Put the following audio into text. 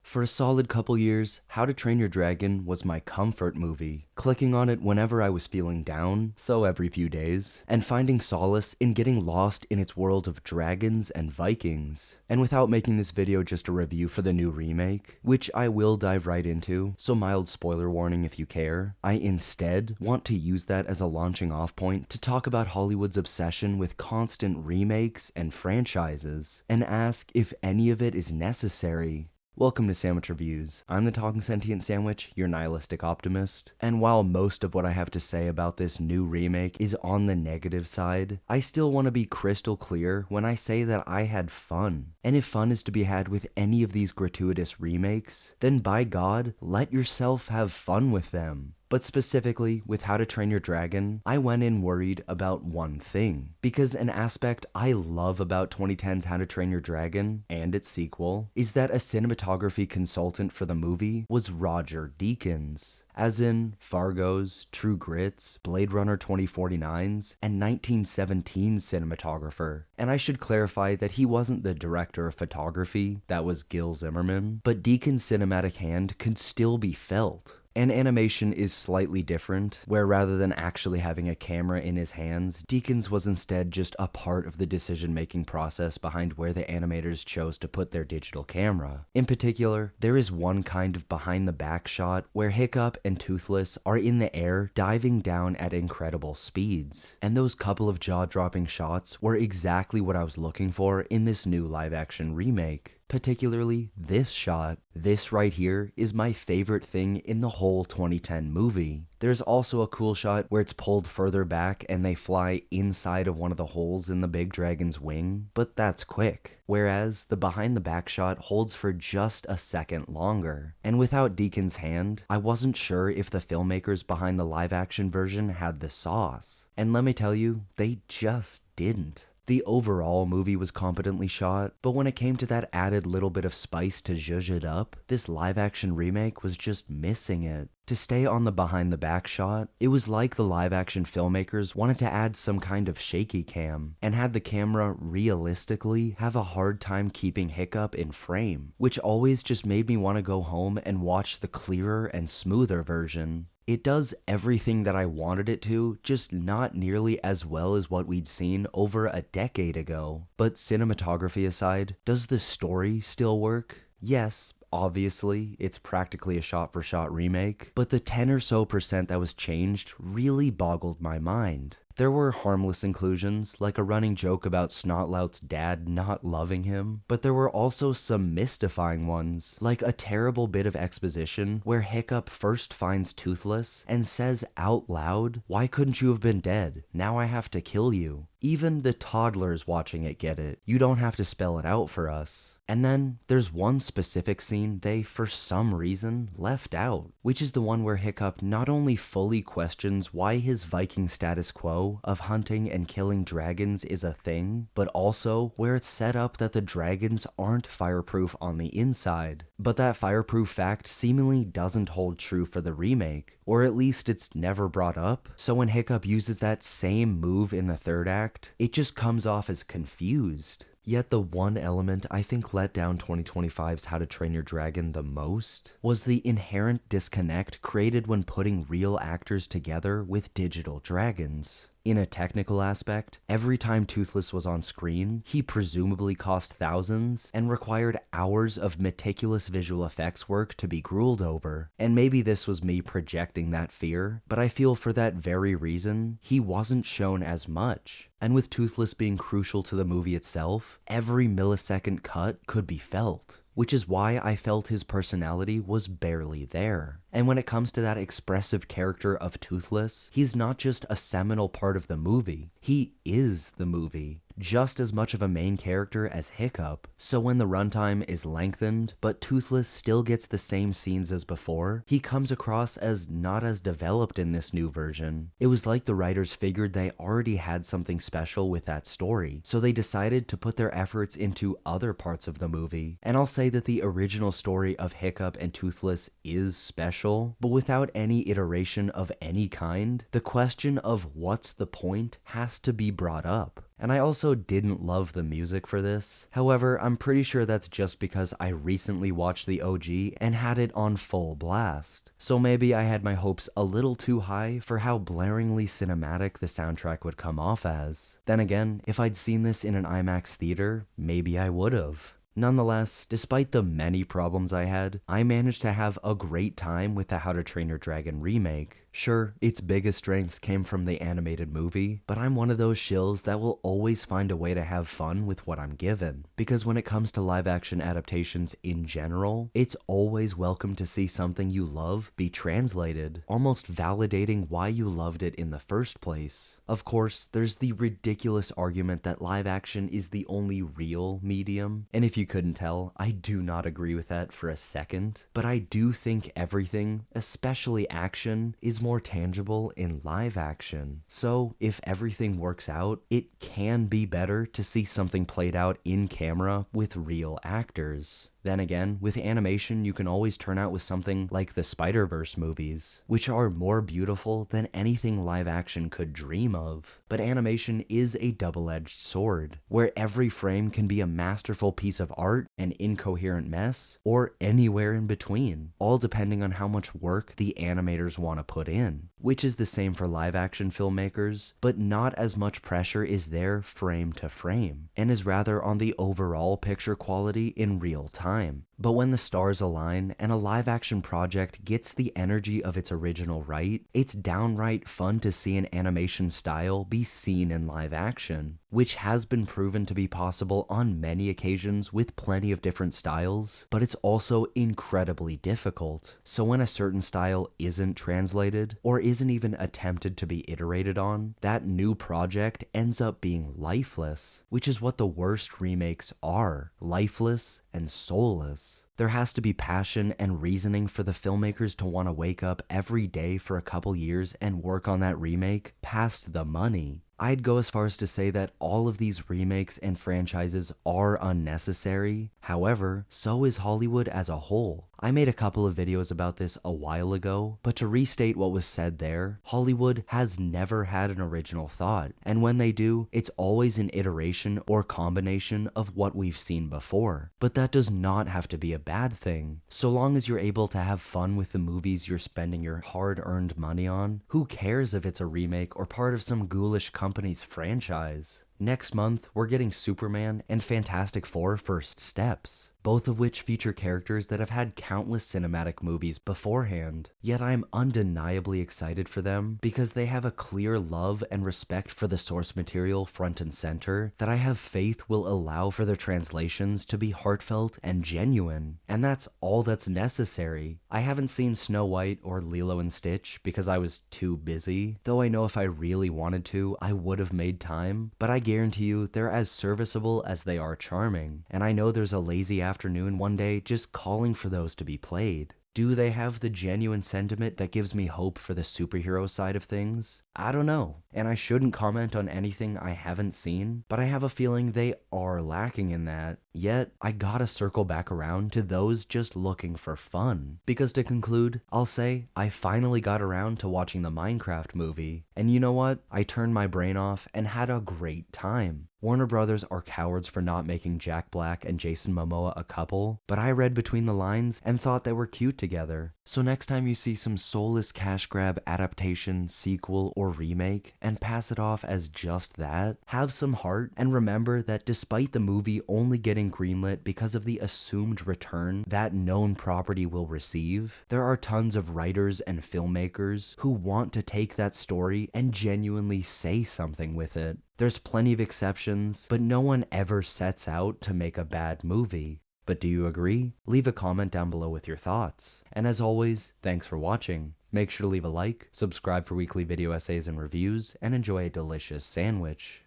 For a solid couple years, How to Train Your Dragon was my comfort movie, clicking on it whenever I was feeling down, so every few days, and finding solace in getting lost in its world of dragons and Vikings. And without making this video just a review for the new remake, which I will dive right into, so mild spoiler warning if you care, I instead want to use that as a launching off point to talk about Hollywood's obsession with constant remakes and franchises, and ask if any of it is necessary. Welcome to Sandwich Reviews. I'm the Talking Sentient Sandwich, your nihilistic optimist. And while most of what I have to say about this new remake is on the negative side, I still want to be crystal clear when I say that I had fun. And if fun is to be had with any of these gratuitous remakes, then by God, let yourself have fun with them. But specifically, with How to Train Your Dragon, I went in worried about one thing. Because an aspect I love about 2010's How to Train Your Dragon, and its sequel, is that a cinematography consultant for the movie was Roger Deakins. As in Fargo's, True Grit's, Blade Runner 2049's, and 1917's cinematographer. And I should clarify that he wasn't the director of photography, that was Gil Zimmerman, but Deakins' cinematic hand could still be felt. And animation is slightly different, where rather than actually having a camera in his hands, Deakins was instead just a part of the decision-making process behind where the animators chose to put their digital camera. In particular, there is one kind of behind-the-back shot where Hiccup and Toothless are in the air diving down at incredible speeds. And those couple of jaw-dropping shots were exactly what I was looking for in this new live-action remake. Particularly this shot. This right here is my favorite thing in the whole 2010 movie. There's also a cool shot where it's pulled further back and they fly inside of one of the holes in the big dragon's wing, but that's quick. Whereas the behind the back shot holds for just a second longer. And without Deakins' hand, I wasn't sure if the filmmakers behind the live action version had the sauce. And let me tell you, they just didn't. The overall movie was competently shot, but when it came to that added little bit of spice to zhuzh it up, this live-action remake was just missing it. To stay on the behind-the-back shot, it was like the live-action filmmakers wanted to add some kind of shaky cam, and had the camera realistically have a hard time keeping Hiccup in frame, which always just made me want to go home and watch the clearer and smoother version. It does everything that I wanted it to, just not nearly as well as what we'd seen over a decade ago. But cinematography aside, does the story still work? Yes, obviously, it's practically a shot-for-shot remake, but the 10% or so that was changed really boggled my mind. There were harmless inclusions, like a running joke about Snotlout's dad not loving him, but there were also some mystifying ones, like a terrible bit of exposition where Hiccup first finds Toothless and says out loud, "Why couldn't you have been dead? Now I have to kill you." Even the toddlers watching it get it. You don't have to spell it out for us. And then there's one specific scene they, for some reason, left out, which is the one where Hiccup not only fully questions why his Viking status quo of hunting and killing dragons is a thing, but also where it's set up that the dragons aren't fireproof on the inside. But that fireproof fact seemingly doesn't hold true for the remake, or at least it's never brought up. So when Hiccup uses that same move in the third act, it just comes off as confused. Yet the one element I think let down 2025's How to Train Your Dragon the most was the inherent disconnect created when putting real actors together with digital dragons. In a technical aspect, every time Toothless was on screen, he presumably cost thousands and required hours of meticulous visual effects work to be drooled over. And maybe this was me projecting that fear, but I feel for that very reason, he wasn't shown as much. And with Toothless being crucial to the movie itself, every millisecond cut could be felt. Which is why I felt his personality was barely there. And when it comes to that expressive character of Toothless, he's not just a seminal part of the movie, he is the movie. Just as much of a main character as Hiccup. So when the runtime is lengthened, but Toothless still gets the same scenes as before, he comes across as not as developed in this new version. It was like the writers figured they already had something special with that story, so they decided to put their efforts into other parts of the movie. And I'll say that the original story of Hiccup and Toothless is special, special, but without any iteration of any kind, the question of what's the point has to be brought up. And I also didn't love the music for this. However, I'm pretty sure that's just because I recently watched the OG and had it on full blast. So maybe I had my hopes a little too high for how blaringly cinematic the soundtrack would come off as. Then again, if I'd seen this in an IMAX theater, maybe I would've. Nonetheless, despite the many problems I had, I managed to have a great time with the How to Train Your Dragon remake. Sure, its biggest strengths came from the animated movie, but I'm one of those shills that will always find a way to have fun with what I'm given. Because when it comes to live action adaptations in general, it's always welcome to see something you love be translated, almost validating why you loved it in the first place. Of course, there's the ridiculous argument that live action is the only real medium, and if you couldn't tell, I do not agree with that for a second, but I do think everything, especially action, is more tangible in live action. So if everything works out, it can be better to see something played out in camera with real actors. Then again, with animation, you can always turn out with something like the Spider-Verse movies, which are more beautiful than anything live action could dream of. But animation is a double-edged sword, where every frame can be a masterful piece of art, an incoherent mess, or anywhere in between, all depending on how much work the animators want to put in. Which is the same for live action filmmakers, but not as much pressure is there frame to frame, and is rather on the overall picture quality in real time. But when the stars align and a live action project gets the energy of its original right, it's downright fun to see an animation style be seen in live action, which has been proven to be possible on many occasions with plenty of different styles, but it's also incredibly difficult. So when a certain style isn't translated, or isn't even attempted to be iterated on, that new project ends up being lifeless, which is what the worst remakes are, lifeless and soulless. There has to be passion and reasoning for the filmmakers to want to wake up every day for a couple years and work on that remake past the money. I'd go as far as to say that all of these remakes and franchises are unnecessary. However, so is Hollywood as a whole. I made a couple of videos about this a while ago, but to restate what was said there, Hollywood has never had an original thought, and when they do, it's always an iteration or combination of what we've seen before. But that does not have to be a bad thing. So long as you're able to have fun with the movies you're spending your hard-earned money on, who cares if it's a remake or part of some ghoulish company's franchise? Next month, we're getting Superman and Fantastic Four First Steps, both of which feature characters that have had countless cinematic movies beforehand. Yet I'm undeniably excited for them because they have a clear love and respect for the source material front and center that I have faith will allow for their translations to be heartfelt and genuine. And that's all that's necessary. I haven't seen Snow White or Lilo and Stitch because I was too busy, though I know if I really wanted to, I would have made time, but I guarantee you they're as serviceable as they are charming, and I know there's a lazy afternoon one day just calling for those to be played. Do they have the genuine sentiment that gives me hope for the superhero side of things? I don't know, and I shouldn't comment on anything I haven't seen, but I have a feeling they are lacking in that. Yet, I gotta circle back around to those just looking for fun. Because to conclude, I'll say I finally got around to watching the Minecraft movie, and you know what? I turned my brain off and had a great time. Warner Brothers are cowards for not making Jack Black and Jason Momoa a couple, but I read between the lines and thought they were cute together. So next time you see some soulless cash grab adaptation, sequel, or remake, and pass it off as just that, have some heart and remember that despite the movie only getting greenlit because of the assumed return that known property will receive, there are tons of writers and filmmakers who want to take that story and genuinely say something with it. There's plenty of exceptions, but no one ever sets out to make a bad movie. But do you agree? Leave a comment down below with your thoughts. And as always, thanks for watching. Make sure to leave a like, subscribe for weekly video essays and reviews, and enjoy a delicious sandwich.